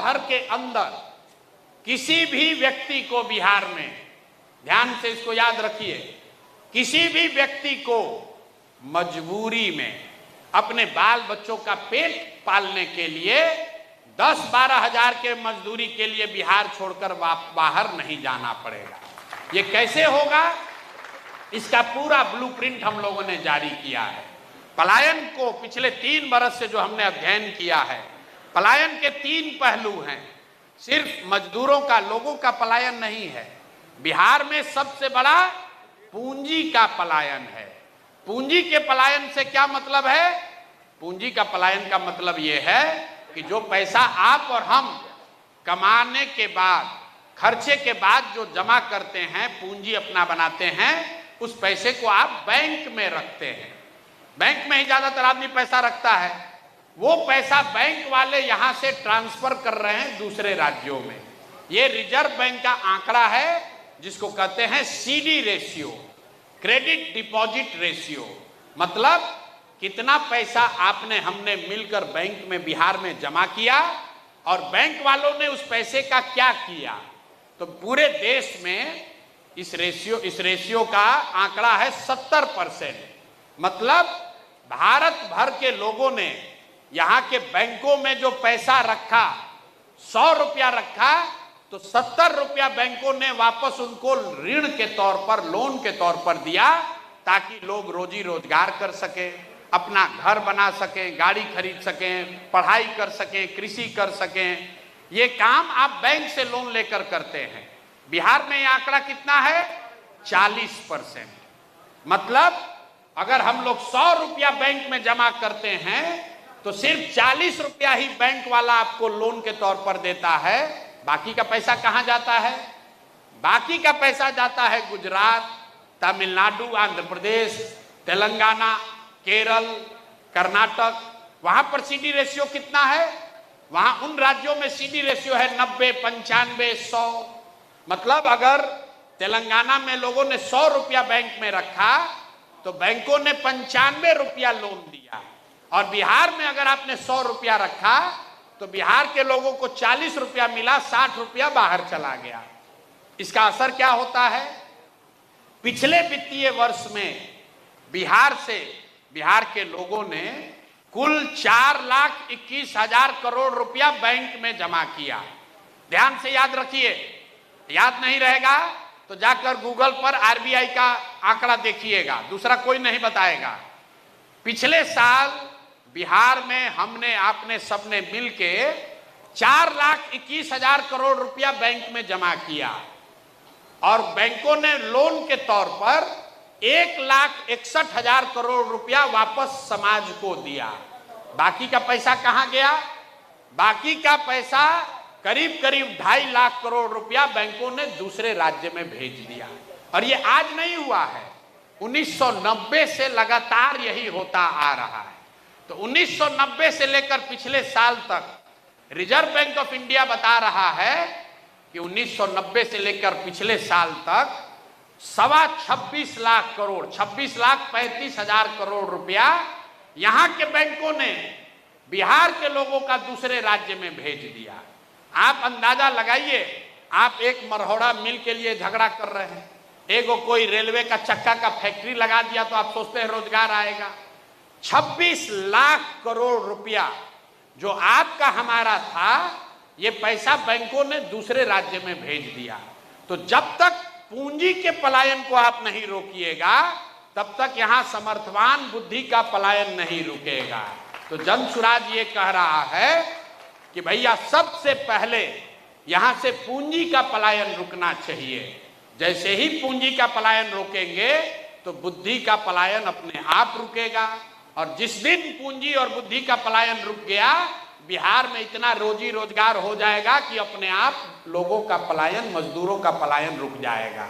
भर के अंदर किसी भी व्यक्ति को बिहार में, ध्यान से इसको याद रखिए, किसी भी व्यक्ति को मजबूरी में अपने बाल बच्चों का पेट पालने के लिए 10-12 हजार के मजदूरी के लिए बिहार छोड़कर बाहर नहीं जाना पड़ेगा। ये कैसे होगा, इसका पूरा ब्लूप्रिंट हम लोगों ने जारी किया है। पलायन को पिछले 3 बरस से जो हमने अध्ययन किया है, पलायन के 3 पहलू हैं। सिर्फ मजदूरों का, लोगों का पलायन नहीं है, बिहार में सबसे बड़ा पूंजी का पलायन है। पूंजी के पलायन से क्या मतलब है? पूंजी का पलायन का मतलब यह है कि जो पैसा आप और हम कमाने के बाद, खर्चे के बाद जो जमा करते हैं, पूंजी अपना बनाते हैं, उस पैसे को आप बैंक में रखते हैं। बैंक में ही ज्यादातर आदमी पैसा रखता है। वो पैसा बैंक वाले यहां से ट्रांसफर कर रहे हैं दूसरे राज्यों में। ये रिजर्व बैंक का आंकड़ा है, जिसको कहते हैं CD ratio, credit deposit ratio. मतलब कितना पैसा आपने, हमने मिलकर बैंक में, बिहार में जमा किया और बैंक वालों ने उस पैसे का क्या किया। तो पूरे देश में इस रेशियो का आंकड़ा है 70%। मतलब भारत भर के लोगों ने यहां के बैंकों में जो पैसा रखा, 100 रुपया रखा, तो 70 रुपया बैंकों ने वापस उनको ऋण के तौर पर, लोन के तौर पर दिया, ताकि लोग रोजी रोजगार कर सके, अपना घर बना सके, गाड़ी खरीद सकें, पढ़ाई कर सकें, कृषि कर सकें। ये काम आप बैंक से लोन लेकर करते हैं। बिहार में यह आंकड़ा कितना है? 40%। मतलब अगर हम लोग 100 रुपया बैंक में जमा करते हैं तो सिर्फ 40 रुपया ही बैंक वाला आपको लोन के तौर पर देता है। बाकी का पैसा कहां जाता है? बाकी का पैसा जाता है गुजरात, तमिलनाडु, आंध्र प्रदेश, तेलंगाना, केरल, कर्नाटक। वहां पर सीडी रेशियो कितना है? वहां उन राज्यों में सीडी रेशियो है 90, 95, 100। मतलब अगर तेलंगाना में लोगों ने 100 रुपया बैंक में रखा तो बैंकों ने 95 रुपया लोन दिया। और बिहार में अगर आपने 100 रुपया रखा तो बिहार के लोगों को 40 रुपया मिला, 60 रुपया बाहर चला गया। इसका असर क्या होता है? पिछले वित्तीय वर्ष में बिहार के लोगों ने कुल 4,21,000 करोड़ रुपया बैंक में जमा किया। ध्यान से याद रखिए, याद नहीं रहेगा तो जाकर गूगल पर आरबीआई का आंकड़ा देखिएगा, दूसरा कोई नहीं बताएगा। पिछले साल बिहार में हमने, आपने सबने मिलके 4,21,000 करोड़ रुपया बैंक में जमा किया और बैंकों ने लोन के तौर पर 1,61,000 करोड़ रुपया वापस समाज को दिया। बाकी का पैसा कहां गया? बाकी का पैसा करीब 2.5 लाख करोड़ रुपया बैंकों ने दूसरे राज्य में भेज दिया। और ये आज नहीं हुआ है, 1990 से लगातार यही होता आ रहा है। तो 1990 से लेकर पिछले साल तक रिजर्व बैंक ऑफ इंडिया बता रहा है कि 1990 से लेकर पिछले साल तक 26 लाख करोड़, 26,35,000 करोड़ रुपया यहां के बैंकों ने बिहार के लोगों का दूसरे राज्य में भेज दिया। आप अंदाजा लगाइए, आप एक मरहोड़ा मिल के लिए झगड़ा कर रहे हैं, एगो कोई रेलवे का चक्का का फैक्ट्री लगा दिया तो आप सोचते हैं रोजगार आएगा। 26 लाख करोड़ रुपया जो आपका हमारा था, ये पैसा बैंकों ने दूसरे राज्य में भेज दिया। तो जब तक पूंजी के पलायन को आप नहीं रोकिएगा, तब तक यहां समर्थवान बुद्धि का पलायन नहीं रुकेगा। तो जनसुराज ये कह रहा है कि भैया सबसे पहले यहां से पूंजी का पलायन रुकना चाहिए। जैसे ही पूंजी का पलायन रोकेंगे तो बुद्धि का पलायन अपने आप रुकेगा। और जिस दिन पूंजी और बुद्धि का पलायन रुक गया, बिहार में इतना रोजी रोजगार हो जाएगा कि अपने आप लोगों का पलायन, मजदूरों का पलायन रुक जाएगा।